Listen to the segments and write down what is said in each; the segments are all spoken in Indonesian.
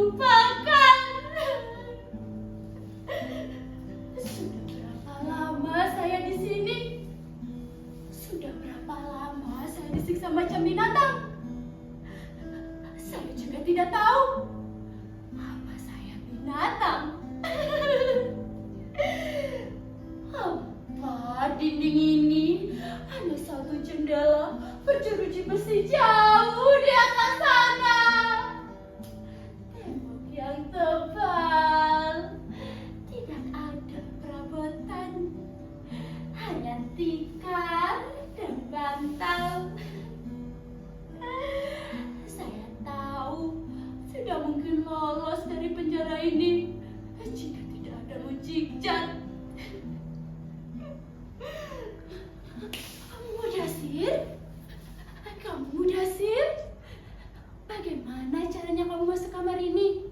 lupakan. Sudah berapa lama saya di sini? Sudah berapa lama saya disiksa macam binatang? Saya juga tidak tahu. Apa saya binatang? Apa dinding ini hanya satu jendela berjeruji besi jauh di atas sana. Tembok yang tebal, tidak ada perabotan, hanya tikar dan bantal. Saya tahu sudah mungkin lolos dari penjara ini jika tidak ada mujizat. Mudasir? Kamu Mudasir? Bagaimana caranya kamu masuk kamar ini?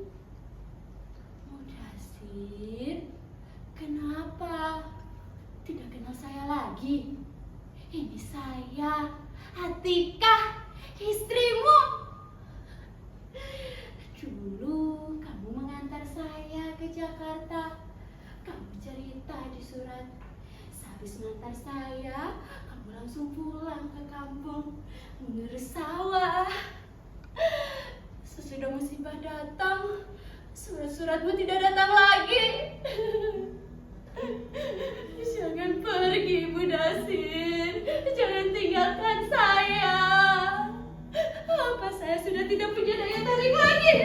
Mudasir, kenapa? Tidak kenal saya lagi? Ini saya, Atikah, istrimu. Dulu kamu mengantar saya ke Jakarta. Kamu cerita di surat. Sehabis mengantar saya, kamu langsung pulang ke kampung mengurus sawah. Sesudah musibah datang, surat-suratmu tidak datang lagi. Jangan pergi, Mudasir. Jangan tinggalkan saya. Apa saya sudah tidak punya daya tarik lagi?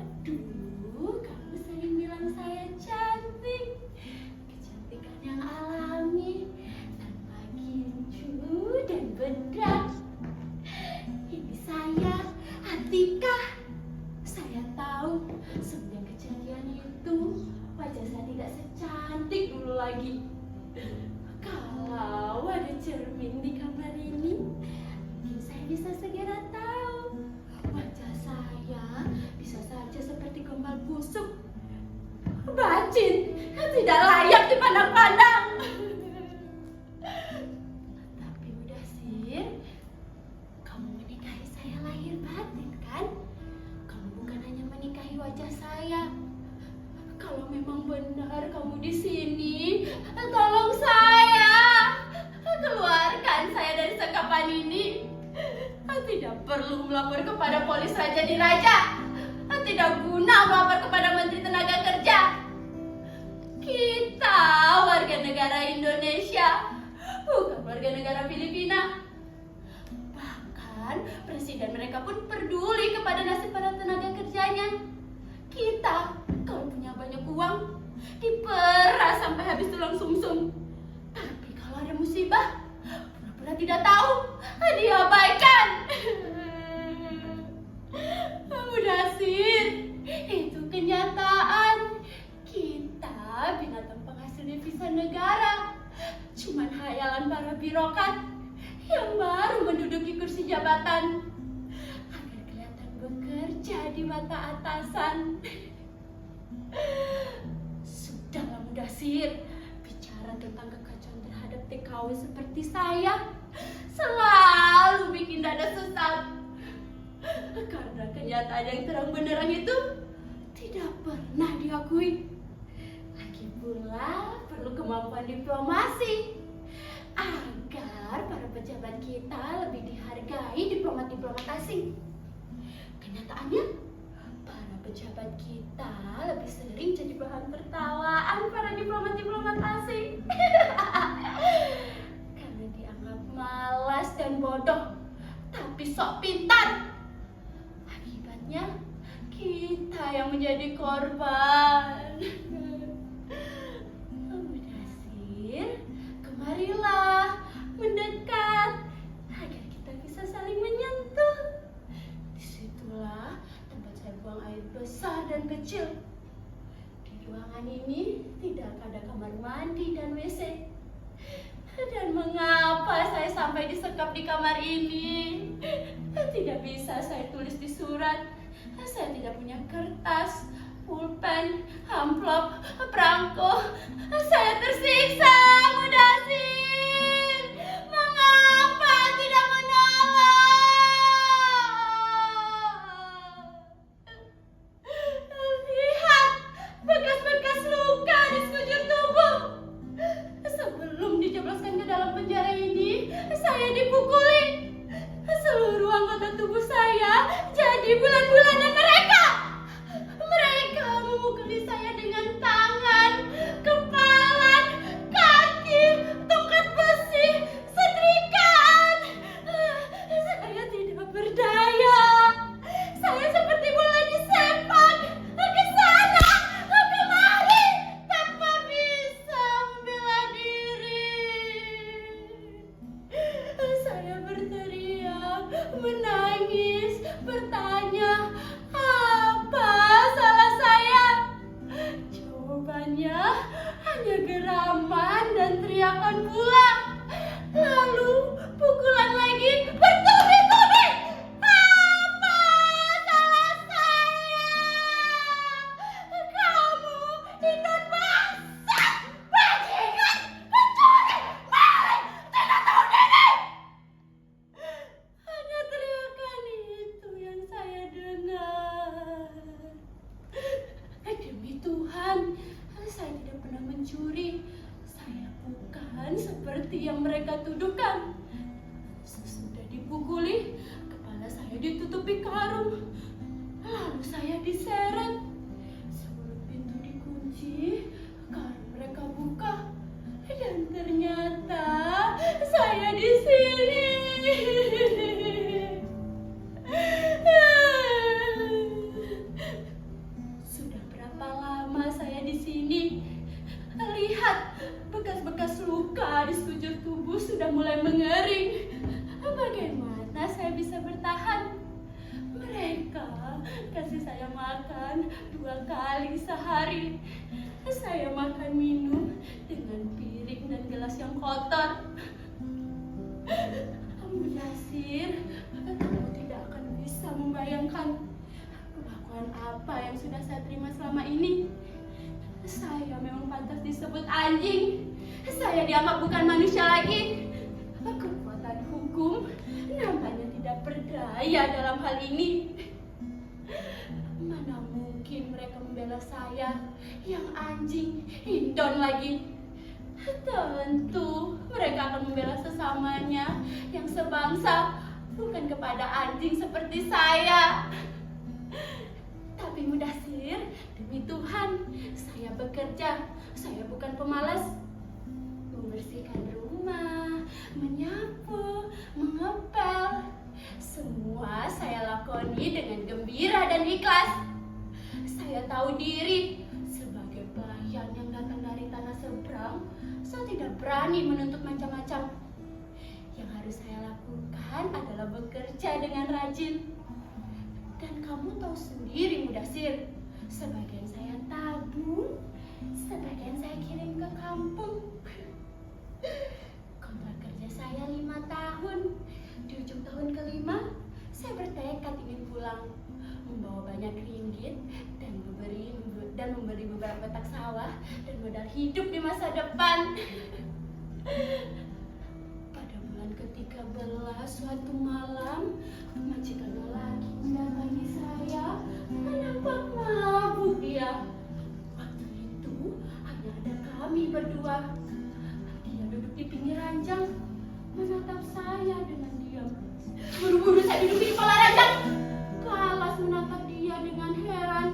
Aduh, kamu sering bilang saya cantik. Kecantikan yang alami, tanpa ginju dan bedak. Ini saya, Atikah. Saya tahu semenjak kejadian itu wajah saya tidak secantik dulu lagi. Kalau ada cermin di kamar ini, mungkin saya bisa segera tahu. Wajah saya bisa saja seperti gombal busuk, bacin, tidak layak dipandang-pandang. Tapi Mudasir, kamu menikahi saya lahir batin kan? Kamu bukan hanya menikahi wajah saya. Kalau memang benar kamu di sini, tolong saya, keluarkan saya dari sekapan ini. Tidak perlu melapor kepada polis Raja Diraja. Tidak guna melapor kepada Menteri Tenaga Kerja. Kita warga negara Indonesia, bukan warga negara Filipina. Bahkan presiden mereka pun peduli kepada nasib para tenaga kerjanya. Kita kalau punya banyak uang, diperas sampai habis tulang sumsum. Tapi kalau ada musibah, pura-pura tidak tahu, diabaikan. Mudasir, itu kenyataan. Kita binatang penghasil devisa negara, cuman hayalan para birokrat yang baru menduduki kursi jabatan agar kelihatan bekerja di mata atasan. Sudahlah Mudasir, bicara tentang kekacauan terhadap TKW seperti saya selalu bikin dada sesak. Karena kenyataan yang terang benderang itu tidak pernah diakui. Lagi pula perlu kemampuan diplomasi agar para pejabat kita lebih dihargai diplomat-diplomat asing. Kenyataannya, para pejabat kita lebih sering jadi bahan tertawaan para diplomat-diplomat asing. Karena dianggap malas dan bodoh, tapi sok pintar. Akibatnya, kita yang menjadi korban. Mudasir, kemarilah mendekat agar kita bisa saling menyentuh. Disitulah tempat saya buang air besar dan kecil. Di ruangan ini tidak ada kamar mandi dan WC. Dan mengapa saya sampai disekap di kamar ini? Tidak bisa saya tulis di surat. Saya tidak punya kertas, pulpen, amplop, perangko. Saya tersiksa, Mudasir. Mengapa tidak menolong? anggota tubuh saya jadi bulan-bulanan mereka. Mereka memukuli saya dengan tangan, kepala, kaki, tongkat besi, setrikaan. Saya tidak berdaya. Saya seperti bola disepak ke sana, kemari, tanpa bisa membela diri. Saya berteriak, menangis, bertanya, apa salah saya? Jawabannya hanya geraman dan teriakan pula. Lalu pukulan lagi bertubi-tubi. Apa salah saya? Kamu Indon bangsa, bajingan, pencuri, maling, tidak tahu diri. Hanya teriakan itu yang saya dengar. Demi Tuhan, saya tidak pernah mencuri. Saya bukan seperti yang mereka tuduhkan. Sesudah dipukuli, kepala saya ditutupi karung. Lalu saya diseret. Sebelum pintu dikunci, karung mereka buka. Dan ternyata saya di sini. Sudah berapa lama saya di sini? Lihat, bekas-bekas luka di sekujur tubuh sudah mulai mengering. Bagaimana saya bisa bertahan? Mereka kasih saya makan 2 kali sehari. Saya makan minum dengan piring dan gelas yang kotor. Mudasir, kamu tidak akan bisa membayangkan perlakuan apa yang sudah saya terima selama ini. Saya memang pantas disebut anjing. Saya dianggap bukan manusia lagi. Kekuatan hukum nampaknya tidak berdaya dalam hal ini. Mana mungkin mereka membela saya yang anjing, Indon lagi. Tentu mereka akan membela sesamanya yang sebangsa, bukan kepada anjing seperti saya. Tapi Mudasir, demi Tuhan, saya bekerja. Saya bukan pemalas. Membersihkan rumah, menyapu, mengepel, semua saya lakoni dengan gembira dan ikhlas. Saya tahu diri sebagai pelayan yang datang dari tanah seberang. Saya tidak berani menuntut macam-macam. Yang harus saya lakukan adalah bekerja dengan rajin. Dan kamu tahu sendiri Mudasir, sebagian saya tabung, sebagian saya kirim ke kampung. Kontrak kerja saya 5 tahun. Di ujung tahun ke-5, saya bertekad ingin pulang, membawa banyak ringgit dan memberi beberapa petak sawah dan modal hidup di masa depan. Pada bulan ke-13 suatu malam, majikan lelaki mendatangi saya, nampak mabuk dia. Waktu itu hanya ada kami berdua. Dia duduk di pinggir ranjang, menatap saya dengan diam. Buru-buru saya duduk di kepala ranjang. Kalas menatap dia dengan heran.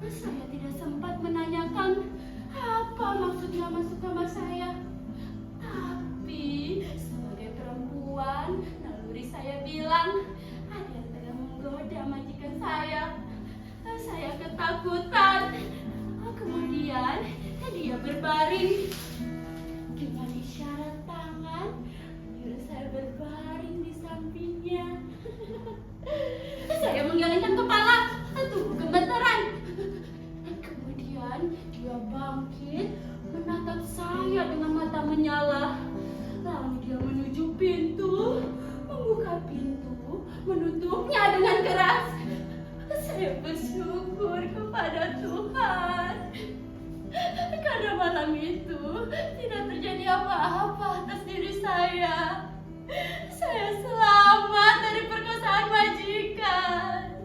Saya tidak sempat menanyakan apa maksudnya masuk kamar saya. Tapi sebagai perempuan, naluri saya bilang ada yang tengah menggoda majikan saya. Saya ketakutan. Kemudian dia berbaring. Dengan isyarat tangan, menyuruh saya berbaring di sampingnya. Saya menggelengkan kepala, tubuh gemeteran. Kemudian dia bangkit, menatap saya dengan mata menyala. Lalu dia menuju pintu, membuka pintu, menutupnya dengan keras. Saya bersyukur kepada Tuhan karena malam itu tidak terjadi apa-apa atas diri saya. Saya selamat dari perkosaan majikan.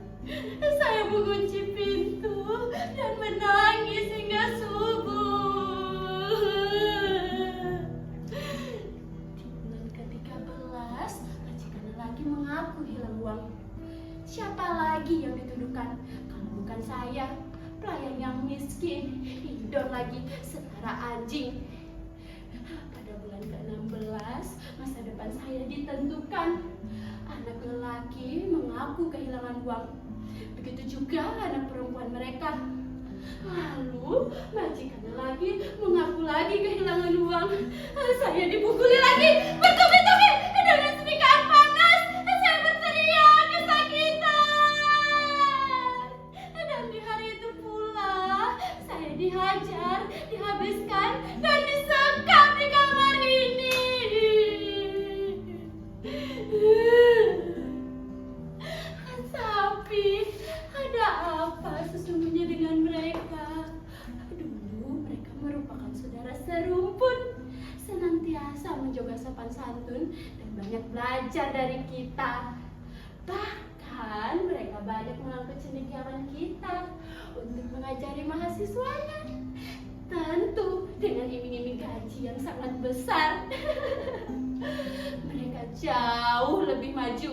Saya mengunci pintu dan menangis hingga subuh. Di bulan ke-13, majikan lagi mengaku hilang lagi yang dituduhkan. Kalau bukan saya, pelayan yang miskin, hidup lagi setara anjing. Pada bulan ke-16, masa depan saya ditentukan. Anak lelaki mengaku kehilangan uang. Begitu juga anak perempuan mereka. Lalu majikan lagi mengaku lagi kehilangan uang. Saya dipukuli lagi bertubi-tubi dengan setrika panas. Saya berteriak kesakitan. Dan di hari itu pula saya dihajar, dihabiskan, dan disekap di kamar ini. Tapi ada apa sesungguhnya dengan mereka? Dulu mereka merupakan saudara serumpun, senantiasa menjaga sopan santun dan banyak belajar dari kita. Bahkan mereka banyak mengangkut cendekiawan kita untuk mengajari mahasiswanya. Tentu dengan iming-iming gaji yang sangat besar. Mereka jauh lebih maju.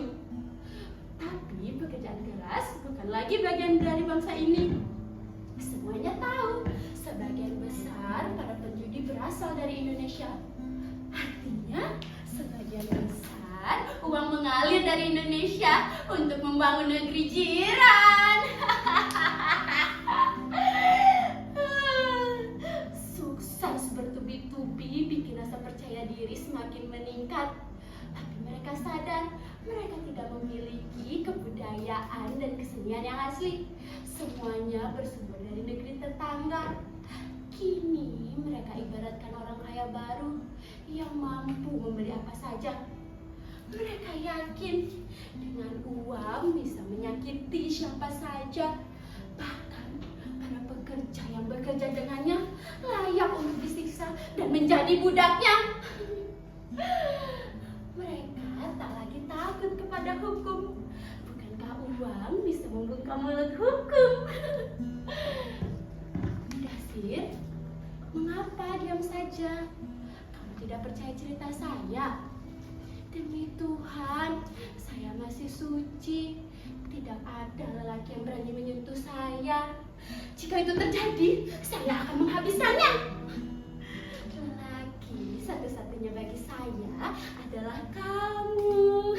Tapi pekerjaan keras bukan lagi bagian dari bangsa ini. Semuanya tahu, sebagian besar para penjudi berasal dari Indonesia. Artinya, sebagian besar uang mengalir dari Indonesia untuk membangun negeri jiran. Sukses bertubi-tubi bikin rasa percaya diri semakin meningkat. Tapi mereka sadar mereka tidak memiliki kebudayaan dan kesenian yang asli. Semuanya bersumber dari negeri tetangga. Kini mereka ibaratkan orang kaya baru yang mampu membeli apa saja. Mereka yakin dengan uang bisa menyakiti siapa saja. Bahkan para pekerja yang bekerja dengannya layak untuk disiksa dan menjadi budaknya. Mereka tak lagi takut kepada hukum. Bukankah uang bisa membuka mulut hukum? Dasir, mengapa diam saja? Kamu tidak percaya cerita saya? Demi Tuhan, saya masih suci. Tidak ada lelaki yang berani menyentuh saya. Jika itu terjadi, saya akan menghabiskannya. Lelaki satu-satunya bagi saya adalah kamu.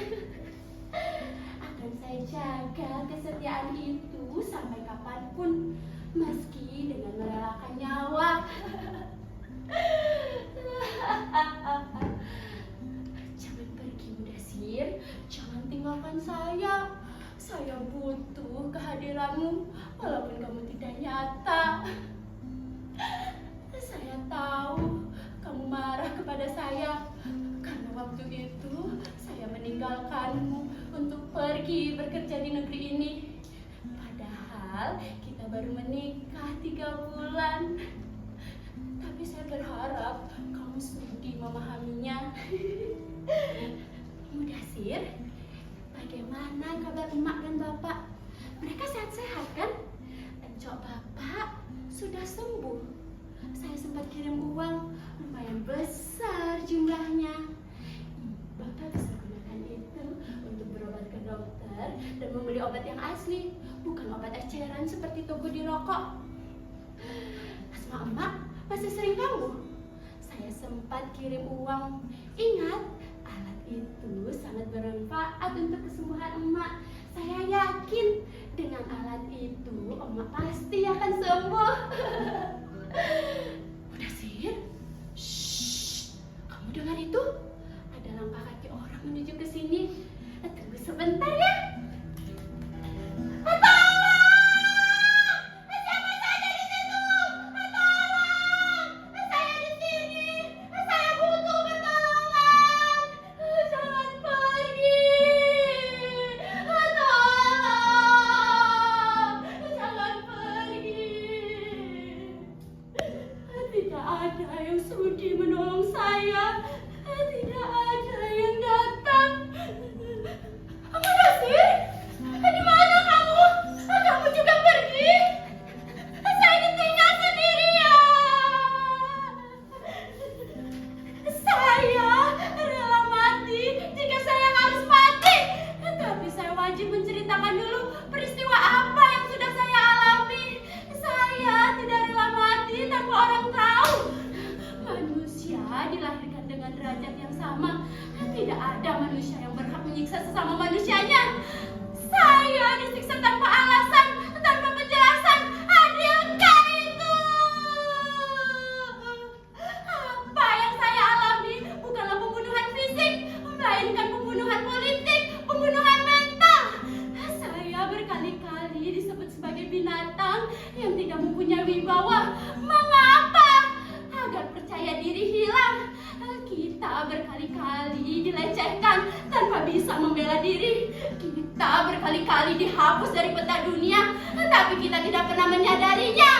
Akan saya jaga kesetiaan itu sampai kapanpun, meski dengan merelakan nyawa. Jangan pergi, Mudasir. Jangan tinggalkan saya. Saya butuh kehadiranmu, walaupun kamu tidak nyata. Saya tahu kamu marah kepada saya karena waktu itu saya meninggalkanmu untuk pergi bekerja di negeri ini. Padahal kita baru menikah 3 bulan. Tapi saya berharap kamu sudi memahaminya. Mudasir, bagaimana kabar emak dan bapak? Mereka sehat-sehat kan? Encok bapak sudah sembuh. Saya sempat kirim uang lumayan besar jumlahnya. Bapak bisa gunakan itu untuk berobat ke dokter dan membeli obat yang asli, bukan obat eceran seperti toko di rokok. Asma emak masih sering kambuh. Saya sempat kirim uang. Ingat, alat itu sangat bermanfaat untuk kesembuhan emak. Saya yakin dengan alat itu emak pasti akan sembuh. Mudasir, shh, kamu dengar itu? Ada langkah kaki orang menuju ke sini. Tunggu sebentar ya. Tidak ada yang sudi menolong saya. Tidak ada yang datang. Mudasir, di mana kamu? Kamu juga pergi? Saya ditinggal sendirian. Saya rela mati jika saya harus mati. Tapi saya wajib menceritakan dulu Peristiwa apa yang sudah saya alami? Saya tidak rela mati tanpa orang tahu. Manusia dilahirkan dengan derajat yang sama. Tidak ada manusia yang berhak menyiksa sesama manusianya. Saya disiksa tanpa alasan, tanpa penjelasan. Adilkah itu? Apa yang saya alami bukanlah pembunuhan fisik, melainkan pembunuhan politik, pembunuhan mental. Saya berkali-kali disebut sebagai binatang yang tidak mempunyai wibawa. Mengapa? Agar percaya diri hilang. Kita berkali-kali dilecehkan tanpa bisa membela diri. Kita berkali-kali dihapus dari peta dunia, tapi kita tidak pernah menyadarinya.